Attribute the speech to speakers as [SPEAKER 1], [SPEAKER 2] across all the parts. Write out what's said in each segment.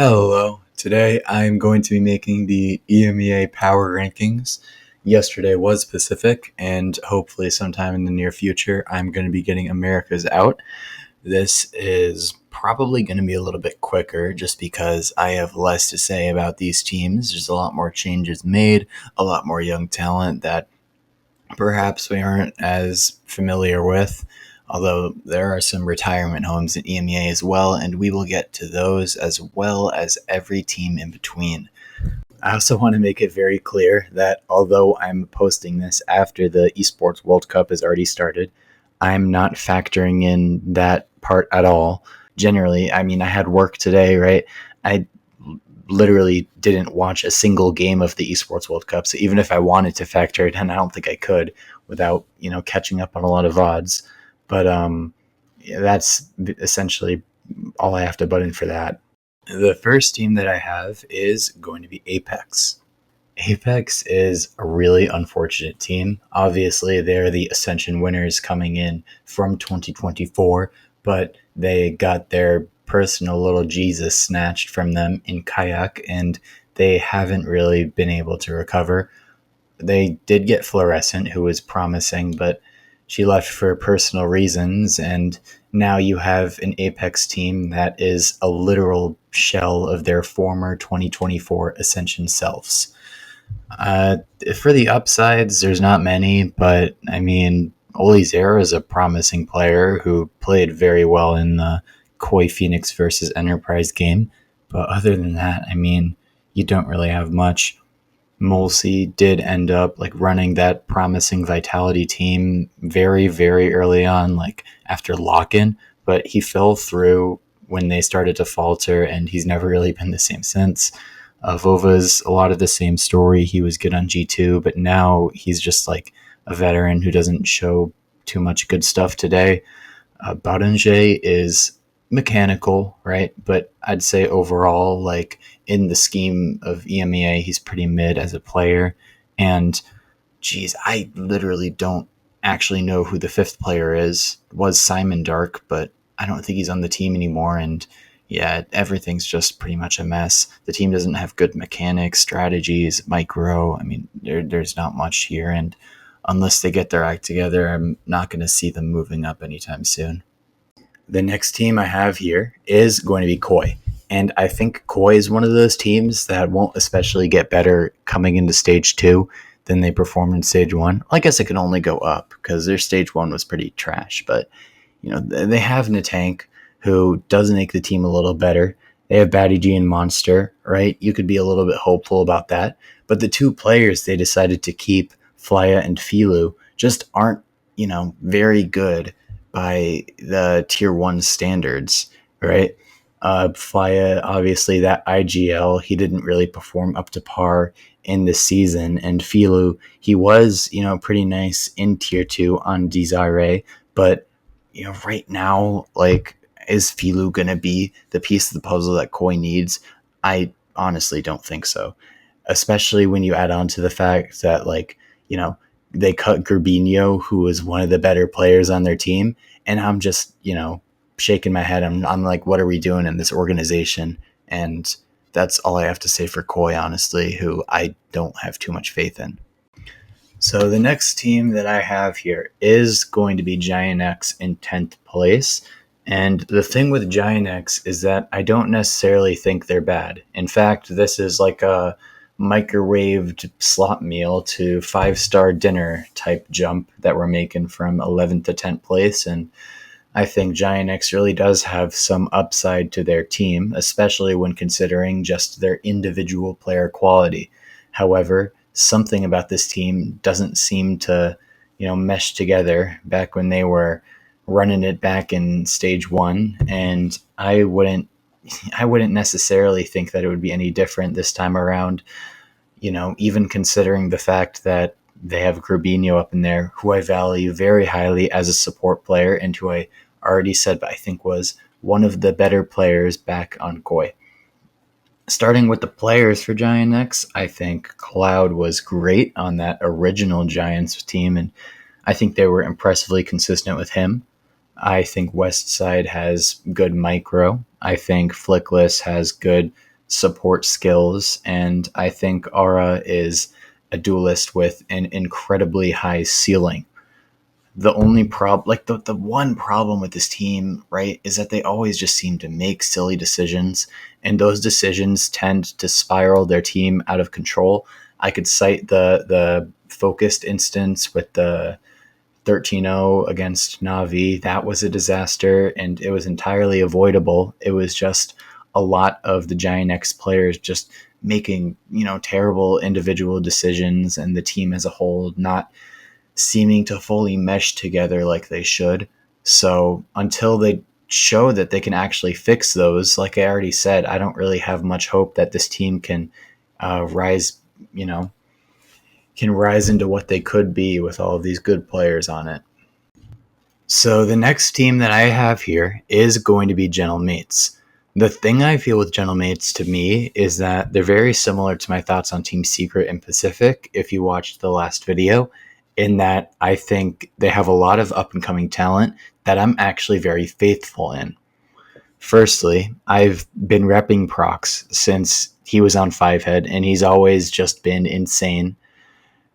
[SPEAKER 1] Hello. Today I'm going to be making the EMEA power rankings. Yesterday was Pacific, and hopefully sometime in the near future I'm going to be getting America's out. This is probably going to be a little bit quicker just because I have less to say about these teams. There's a lot more changes made, a lot more young talent that perhaps we aren't as familiar with, although there are some retirement homes in EMEA as well, and we will get to those as well as every team in between. I also want to make it very clear that although I'm posting this after the Esports World Cup has already started, I'm not factoring in that part at all. Generally, I mean, I had work today, right? I literally didn't watch a single game of the Esports World Cup. So even if I wanted to factor it in, I don't think I could without, catching up on a lot of odds. But yeah, that's essentially all I have to butt in for that. The first team that I have is going to be Apex. Apex is a really unfortunate team. Obviously, they're the Ascension winners coming in from 2024, but they got their personal little Jesus snatched from them in Kayak, and they haven't really been able to recover. They did get Fluorescent, who was promising, but she left for personal reasons, and now you have an Apex team that is a literal shell of their former 2024 Ascension selves. Uh, for the upsides, there's not many, but I mean, Oli Zera is a promising player who played very well in the Koi Phoenix versus Enterprise game. But other than that, I mean, you don't really have much. Mulsey did end up like running that promising Vitality team very, very early on, like after lock-in, but he fell through when they started to falter, and he's never really been the same since. Vova's a lot of the same story. He was good on G2, but now he's just like a veteran who doesn't show too much good stuff today. Baudenge is mechanical, right? But I'd say overall, like in the scheme of EMEA, he's pretty mid as a player. And geez, I literally don't actually know who the fifth player is. It was Simon Dark, but I don't think he's on the team anymore. And yeah, everything's just pretty much a mess. The team doesn't have good mechanics, strategies, micro. I mean, there's not much here. And unless they get their act together, I'm not going to see them moving up anytime soon. The next team I have here is going to be Koi. And I think Koi is one of those teams that won't especially get better coming into stage 2 than they performed in stage 1. I guess it can only go up because their stage 1 was pretty trash. But, they have Natank, who does make the team a little better. They have Batty G and Monster, right? You could be a little bit hopeful about that. But the two players they decided to keep, Flya and Filu, just aren't, very good by the tier 1 standards, right? Flya, obviously, that IGL, he didn't really perform up to par in this season. And Filu, he was, pretty nice in tier 2 on Desire, but, right now, like, is Filu going to be the piece of the puzzle that Koi needs? I honestly don't think so, especially when you add on to the fact that, like, they cut Gerbinho, who was one of the better players on their team. And I'm just, shaking my head. I'm like, what are we doing in this organization? And that's all I have to say for Koi, honestly, who I don't have too much faith in. So the next team that I have here is going to be Giant X in 10th place. And the thing with Giant X is that I don't necessarily think they're bad. In fact, this is like a microwaved slot meal to 5-star dinner type jump that we're making from 11th to 10th place. And I think Giant X really does have some upside to their team, especially when considering just their individual player quality. However, something about this team doesn't seem to, mesh together back when they were running it back in stage 1. And I wouldn't necessarily think that it would be any different this time around, even considering the fact that they have Gerbinho up in there, who I value very highly as a support player and who I already said, but I think was one of the better players back on Koi. Starting with the players for Giant X, I think Cloud was great on that original Giants team, and I think they were impressively consistent with him. I think Westside has good micro. I think Flickless has good support skills, and I think Aura is a duelist with an incredibly high ceiling. The only problem, like the one problem with this team, right, is that they always just seem to make silly decisions, and those decisions tend to spiral their team out of control. I could cite the focused instance with the 13-0 against Navi. That was a disaster, and it was entirely avoidable. It was just a lot of the Giant X players just making, terrible individual decisions, and the team as a whole not seeming to fully mesh together like they should. So until they show that they can actually fix those, like I already said, I don't really have much hope that this team can rise, can rise into what they could be with all of these good players on it. So the next team that I have here is going to be Gentle Mates. The thing I feel with Gentle Mates to me is that they're very similar to my thoughts on Team Secret and Pacific, if you watched the last video, in that I think they have a lot of up-and-coming talent that I'm actually very faithful in. Firstly, I've been repping Prox since he was on Fivehead, and he's always just been insane,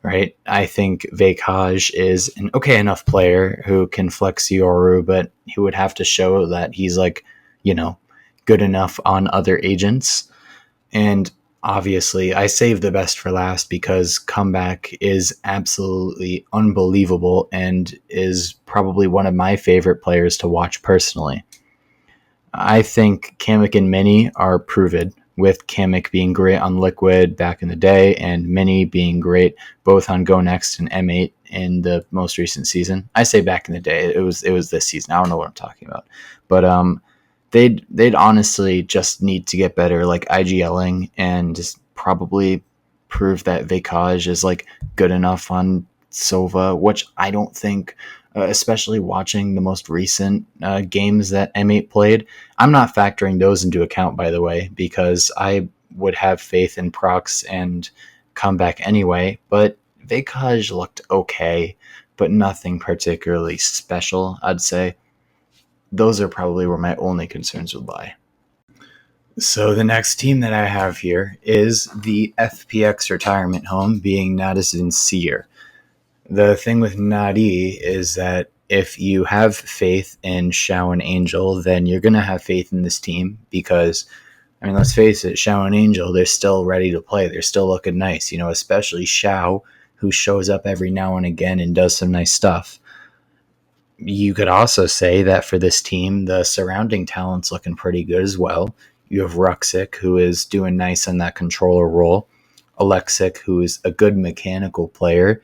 [SPEAKER 1] right? I think Vakaj is an okay enough player who can flex Yoru, but he would have to show that he's good enough on other agents. And obviously, I saved the best for last because Comeback is absolutely unbelievable and is probably one of my favorite players to watch personally. I think Kamek and Mini are proven, with Kamek being great on Liquid back in the day and Mini being great both on Go Next and M8 in the most recent season. I say back in the day, it was this season. I don't know what I'm talking about. But they'd honestly just need to get better, like IGLing, and just probably prove that Vakaj is good enough on Sova, which I don't think, especially watching the most recent games that M8 played. I'm not factoring those into account, by the way, because I would have faith in Prox and Comeback anyway, but Vakaj looked okay, but nothing particularly special, I'd say. Those are probably where my only concerns would lie. So the next team that I have here is the FPX retirement home, being Nadizen Seer. The thing with Nadi is that if you have faith in Xiao and Angel, then you're going to have faith in this team because, let's face it, Xiao and Angel, they're still ready to play. They're still looking nice, especially Xiao, who shows up every now and again and does some nice stuff. You could also say that for this team, the surrounding talent's looking pretty good as well. You have Ruxic, who is doing nice in that controller role. Alexic, who is a good mechanical player,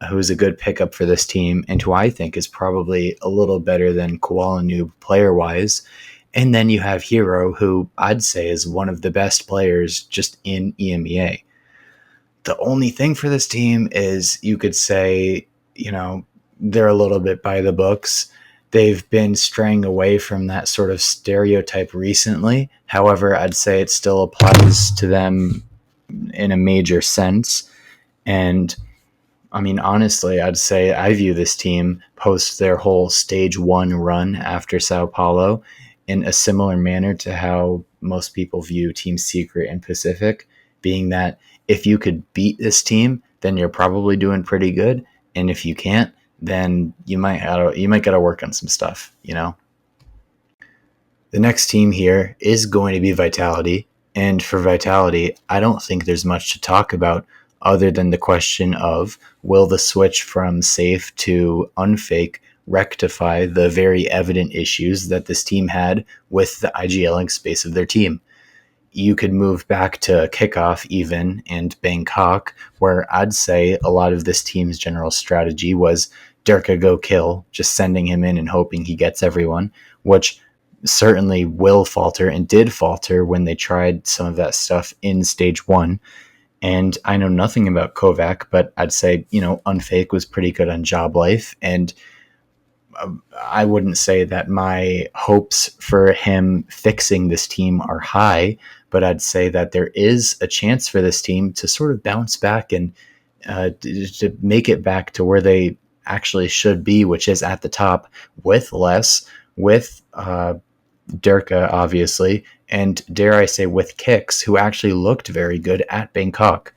[SPEAKER 1] who's a good pickup for this team, and who I think is probably a little better than Koala Noob player-wise. And then you have Hero, who I'd say is one of the best players just in EMEA. The only thing for this team is you could say, they're a little bit by the books. They've been straying away from that sort of stereotype recently. However, I'd say it still applies to them in a major sense. And honestly, I'd say I view this team post their whole stage 1 run after Sao Paulo in a similar manner to how most people view Team Secret and Pacific, being that if you could beat this team, then you're probably doing pretty good. And if you can't, then you might gotta work on some stuff, The next team here is going to be Vitality. And for Vitality, I don't think there's much to talk about other than the question of, will the switch from safe to unfake rectify the very evident issues that this team had with the IGLing space of their team? You could move back to Kickoff even and Bangkok, where I'd say a lot of this team's general strategy was Durka go kill, just sending him in and hoping he gets everyone, which certainly will falter and did falter when they tried some of that stuff in stage 1. And I know nothing about Kovac, but I'd say, Unfake was pretty good on Job Life. And I wouldn't say that my hopes for him fixing this team are high, but I'd say that there is a chance for this team to sort of bounce back and to make it back to where they actually should be, which is at the top with less, with Durka, obviously, and dare I say with kicks, who actually looked very good at Bangkok.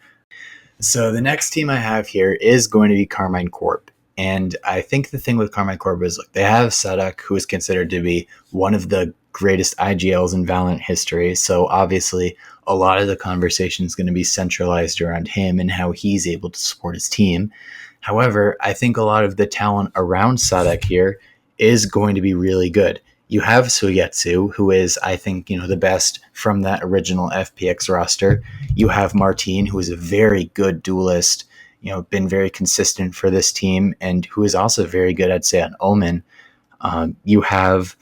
[SPEAKER 1] So the next team I have here is going to be Carmine Corp. And I think the thing with Carmine Corp is look, they have Sadak, who is considered to be one of the greatest IGLs in Valorant history. So obviously, a lot of the conversation is going to be centralized around him and how he's able to support his team. However, I think a lot of the talent around Sadak here is going to be really good. You have Sugetsu, who is, I think, the best from that original FPX roster. You have Martine, who is a very good duelist, been very consistent for this team, and who is also very good, I'd say, on Omen. You have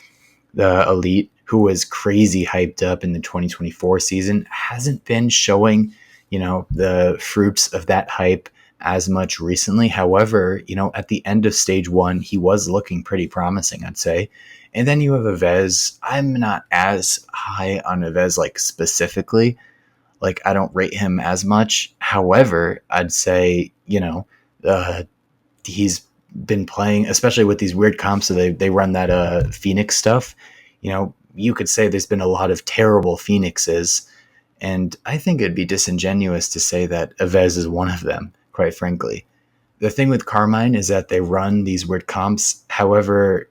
[SPEAKER 1] the Elite, who was crazy hyped up in the 2024 season, hasn't been showing, the fruits of that hype as much recently. However, at the end of stage one, he was looking pretty promising, I'd say. And then you have Avez. I'm not as high on Avez, like specifically. Like, I don't rate him as much. However, I'd say, he's been playing, especially with these weird comps. So they run that Phoenix stuff. You could say there's been a lot of terrible Phoenixes. And I think it'd be disingenuous to say that Avez is one of them, quite frankly. The thing with Carmine is that they run these weird comps. However,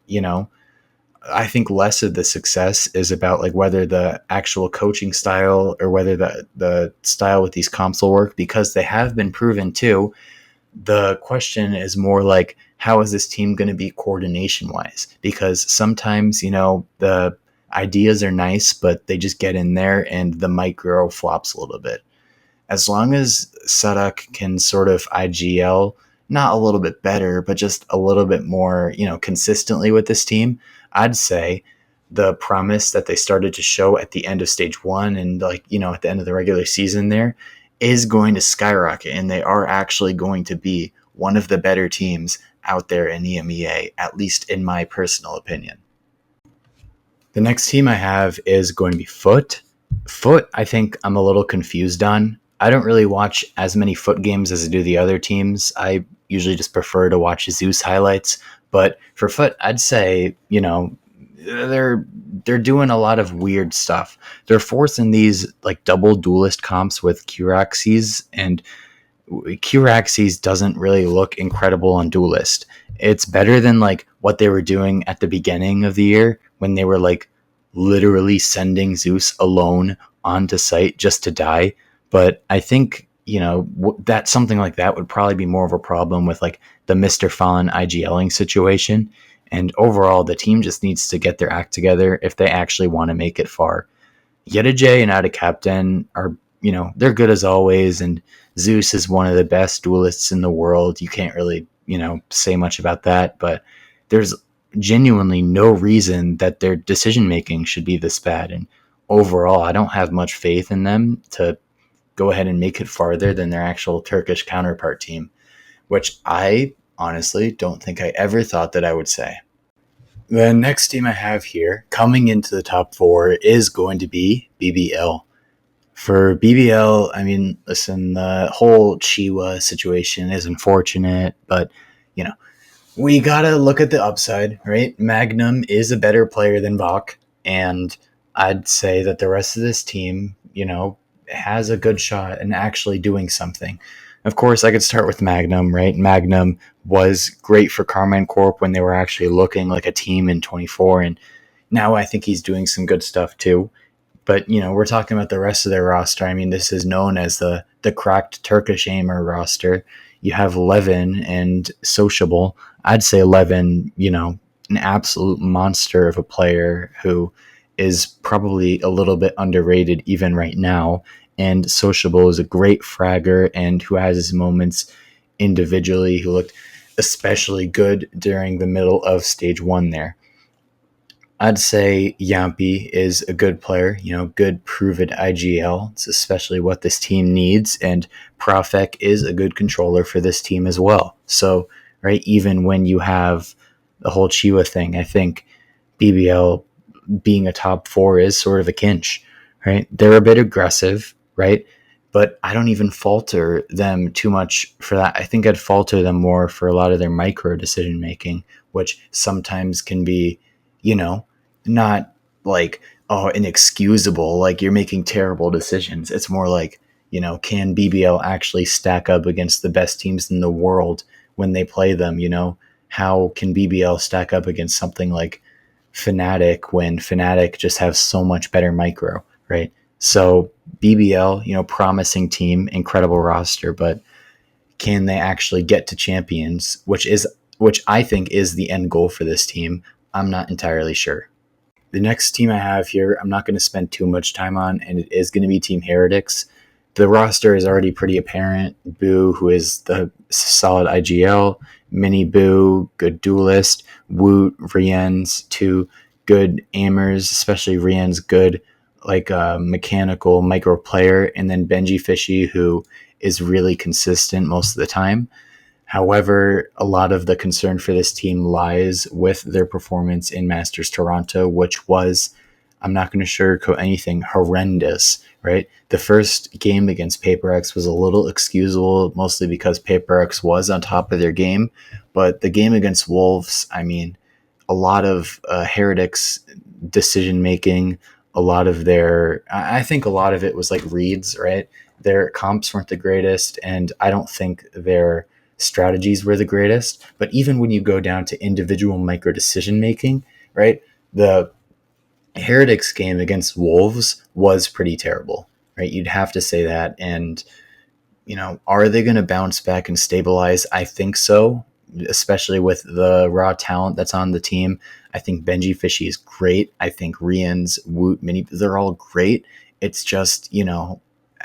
[SPEAKER 1] I think less of the success is about like whether the actual coaching style or whether the style with these comps will work, because they have been proven too. The question is more like, how is this team going to be coordination wise? Because sometimes, the ideas are nice, but they just get in there and the micro flops a little bit. As long as Sadak can sort of IGL, not a little bit better, but just a little bit more, consistently with this team, I'd say the promise that they started to show at the end of stage one and at the end of the regular season there is going to skyrocket. And they are actually going to be one of the better teams out there in EMEA, at least in my personal opinion. The next team I have is going to be Foot. Foot, I think I'm a little confused on. I don't really watch as many Foot games as I do the other teams. I usually just prefer to watch Zeus highlights. But for Foot, I'd say, they're doing a lot of weird stuff. They're forcing these like double duelist comps with Curaxes, and Curaxes doesn't really look incredible on duelist. It's better than like what they were doing at the beginning of the year when they were like literally sending Zeus alone onto site just to die. But I think, that something like that would probably be more of a problem with like the Mr. Fallen IGLing situation. And overall, the team just needs to get their act together if they actually want to make it far. Yeta J and Out Captain are, they're good as always. And Zeus is one of the best duelists in the world. You can't really, say much about that. But there's genuinely no reason that their decision making should be this bad. And overall, I don't have much faith in them to go ahead and make it farther than their actual Turkish counterpart team, which I honestly don't think I ever thought that I would say. The next team I have here coming into the top four is going to be BBL. For BBL, I mean, listen, the whole Chiwa situation is unfortunate, but, we got to look at the upside, right? Magnum is a better player than Vok, and I'd say that the rest of this team, has a good shot in actually doing something. Of course, I could start with Magnum, right? Magnum was great for Carmine Corp when they were actually looking like a team in 24, and now I think he's doing some good stuff too. But, we're talking about the rest of their roster. I mean, this is known as the cracked Turkish aimer roster. You have Levin and Sociable. I'd say Levin, an absolute monster of a player who is probably a little bit underrated even right now. And Sociable is a great fragger and who has his moments individually, who looked especially good during the middle of stage one there. I'd say Yampi is a good player, good proven IGL. It's especially what this team needs. And Profek is a good controller for this team as well. So, right, even when you have the whole Chiwa thing, I think BBL being a top four is sort of a kinch, right? They're a bit aggressive, right? But I don't even falter them too much for that. I think I'd falter them more for a lot of their micro decision making, which sometimes can be, not like oh, inexcusable, like you're making terrible decisions. It's more like, can BBL actually stack up against the best teams in the world when they play them? How can BBL stack up against something like Fnatic when Fnatic just have so much better micro, right? So BBL, promising team, incredible roster, but can they actually get to champions, which I think is the end goal for this team? I'm not entirely sure. The next team I have here, I'm not going to spend too much time on, and it is going to be Team Heretics. The roster is already pretty apparent. Boo, who is the solid IGL, Mini Boo, good duelist, Woot, Rien's, two good aimers, especially Rien's good, like a mechanical micro player, and then Benji Fishy, who is really consistent most of the time. However, a lot of the concern for this team lies with their performance in Masters Toronto, which was, I'm not going to sugarcoat anything, horrendous, right? The first game against PaperX was a little excusable, mostly because PaperX was on top of their game. But the game against Wolves, I mean, a lot of Heretics decision making, a lot of I think a lot of it was like reads, right? Their comps weren't the greatest, and I don't think their strategies were the greatest. But even when you go down to individual micro decision making, right? The Heretics game against Wolves was pretty terrible, right? You'd have to say that. And, are they going to bounce back and stabilize? I think so, especially with the raw talent that's on the team. I think Benji Fishy is great. I think Rian's, Woot, Mini, they're all great. It's just,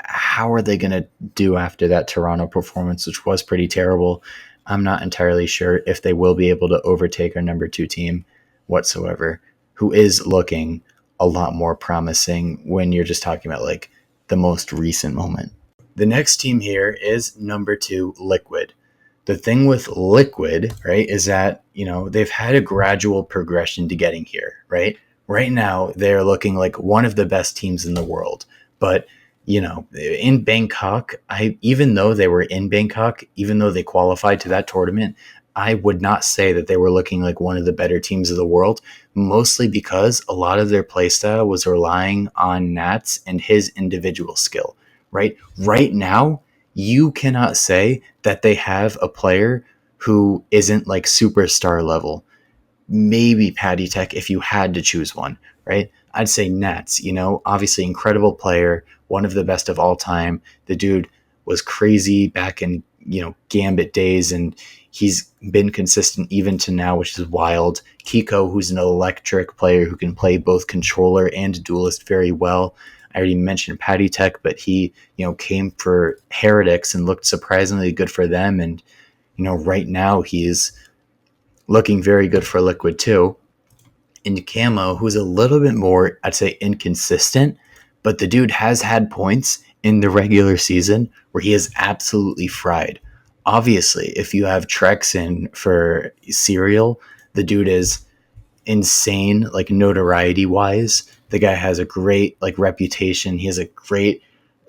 [SPEAKER 1] how are they going to do after that Toronto performance, which was pretty terrible? I'm not entirely sure if they will be able to overtake our number two team whatsoever, who is looking a lot more promising when you're just talking about like the most recent moment. The next team here is number two, Liquid. The thing with Liquid, right, is that, they've had a gradual progression to getting here, right? Right now, they're looking like one of the best teams in the world. But, in Bangkok, even though they were in Bangkok, even though they qualified to that tournament, I would not say that they were looking like one of the better teams of the world, mostly because a lot of their playstyle was relying on Nats and his individual skill, right? Right now, you cannot say that they have a player who isn't like superstar level. Maybe Patty Tech if you had to choose one, right? I'd say Nats, obviously incredible player, one of the best of all time. The dude was crazy back in, Gambit days, and he's been consistent even to now, which is wild. Kiko, who's an electric player who can play both controller and duelist very well. I already mentioned Patty Tech, but he, came for Heretics and looked surprisingly good for them. And, right now he's looking very good for Liquid too. And Camo, who's a little bit more, I'd say, inconsistent, but the dude has had points in the regular season where he is absolutely fried. Obviously, if you have Trex in for Serial, the dude is insane, like notoriety wise. The guy has a great like reputation. He has a great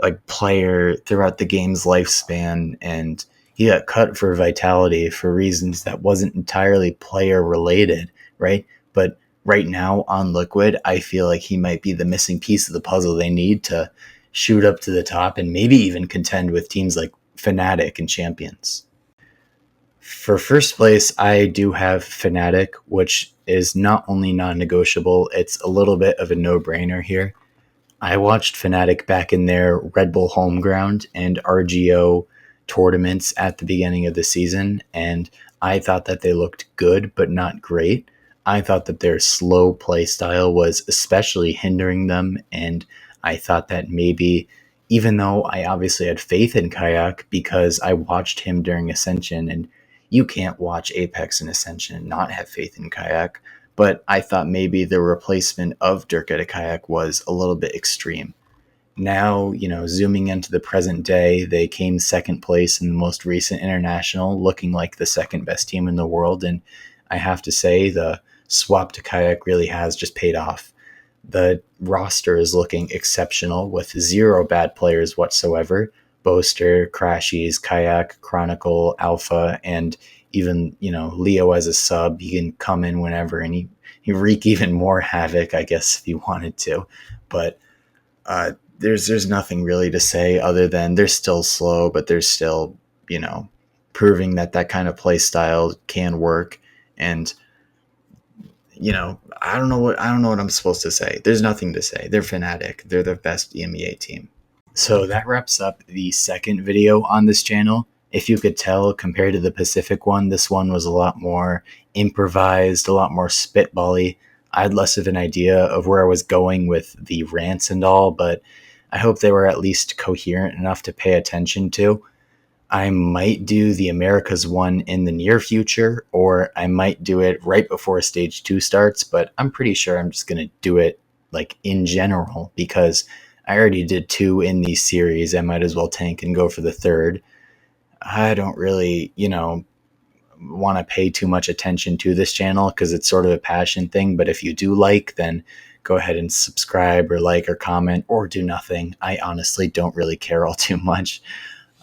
[SPEAKER 1] like player throughout the game's lifespan, and he got cut for Vitality for reasons that wasn't entirely player related, right? But right now on Liquid, I feel like he might be the missing piece of the puzzle they need to shoot up to the top and maybe even contend with teams like Fnatic and Champions. For first place, I do have Fnatic, which is not only non-negotiable, it's a little bit of a no-brainer here. I watched Fnatic back in their Red Bull home ground and RGO tournaments at the beginning of the season, and I thought that they looked good, but not great. I thought that their slow play style was especially hindering them, and I thought that maybe, even though I obviously had faith in Kayak because I watched him during Ascension, and you can't watch Apex and Ascension and not have faith in Kayak, but I thought maybe the replacement of Dirk at a Kayak was a little bit extreme. Now, zooming into the present day, they came second place in the most recent international, looking like the second best team in the world. And I have to say, the swap to Kayak really has just paid off. The roster is looking exceptional with zero bad players whatsoever. Boaster, Crashies, Kayak, Chronicle, Alpha, and even, Leo as a sub. He can come in whenever and wreak even more havoc, I guess, if you wanted to. But there's nothing really to say other than they're still slow, but they're still, proving that kind of play style can work. And I don't know what I'm supposed to say. There's nothing to say. They're Fnatic. They're the best EMEA team. So that wraps up the second video on this channel. If you could tell, compared to the Pacific one, this one was a lot more improvised, a lot more spitbally. I had less of an idea of where I was going with the rants and all, but I hope they were at least coherent enough to pay attention to. I might do the Americas one in the near future, or I might do it right before stage 2 starts, but I'm pretty sure I'm just going to do it like in general because I already did 2 in the series. I might as well tank and go for the third. I don't really, want to pay too much attention to this channel because it's sort of a passion thing. But if you do like, then go ahead and subscribe or like or comment or do nothing. I honestly don't really care all too much.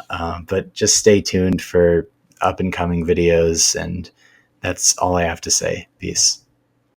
[SPEAKER 1] But just stay tuned for up and coming videos, and that's all I have to say. Peace.